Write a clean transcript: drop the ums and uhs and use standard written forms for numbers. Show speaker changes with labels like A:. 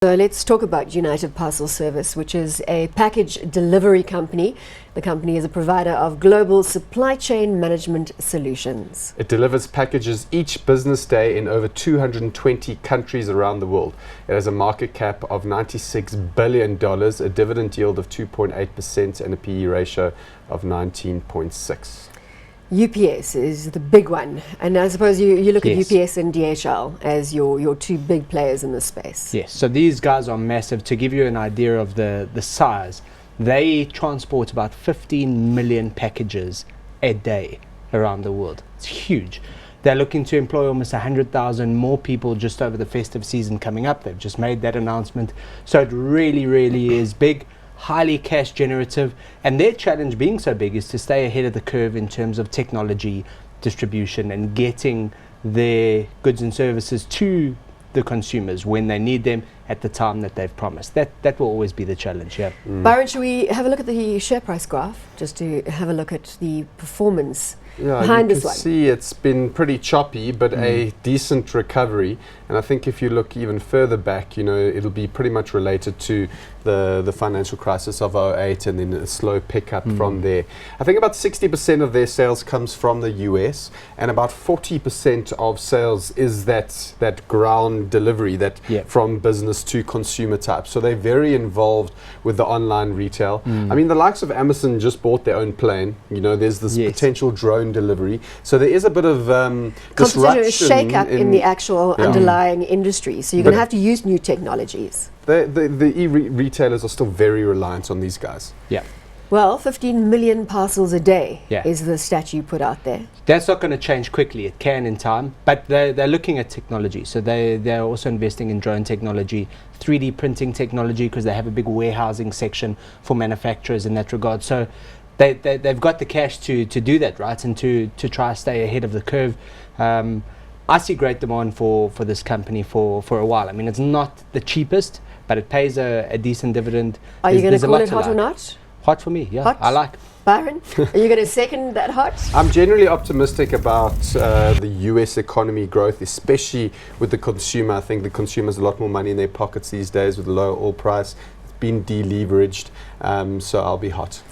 A: So let's talk about United Parcel Service, which is a package delivery company. The company is a provider of global supply chain management solutions.
B: It delivers packages each business day in over 220 countries around the world. It has a market cap of $96 billion, a dividend yield of 2.8% and a PE ratio of 19.6.
A: UPS is the big one, and I suppose you look
C: Yes.
A: at UPS and DHL as your two big players in this space.
C: Yes, so these guys are massive. To give you an idea of the size, they transport about 15 million packages a day around the world. It's huge. They're looking to employ almost 100,000 more people just over the festive season coming up. They've just made that announcement. So it really is big, highly cash generative, and their challenge being so big is to stay ahead of the curve in terms of technology, distribution, and getting their goods and services to the consumers when they need them at the time that they've promised. That will always be the challenge, yeah.
A: Byron, should we have a look at the share price graph just to have a look at the performance behind this one?
B: You can see it's been pretty choppy, but a decent recovery. And I think if you look even further back, you know, it'll be pretty much related to the financial crisis of 2008 and then a slow pickup from there. I think about 60% of their sales comes from the US, and about 40% of sales is that ground delivery, that from business to consumer type. So they're very involved with the online retail. I mean, the likes of Amazon just bought their own plane. You know, there's this potential drone delivery. So there is a bit of disruption,
A: a shake-up in the actual underlying industry. So you're going to have to use new technologies.
B: The e-retailers are still very reliant on these guys.
C: Yeah.
A: Well, 15 million parcels a day is the stat you put out there.
C: That's not going to change quickly. It can in time, but they're looking at technology. So they're also investing in drone technology, 3D printing technology, because they have a big warehousing section for manufacturers in that regard. So they've got the cash to do that, right, and to try to stay ahead of the curve. I see great demand for this company for a while. I mean, it's not the cheapest, but it pays a decent dividend.
A: Are you going to call it hot or not?
C: Hot for me, yeah.
A: Hot?
C: I like.
A: Byron, are you going to second that hot?
B: I'm generally optimistic about the US economy growth, especially with the consumer. I think the consumer has a lot more money in their pockets these days with the low oil price. It's been deleveraged, so I'll be hot.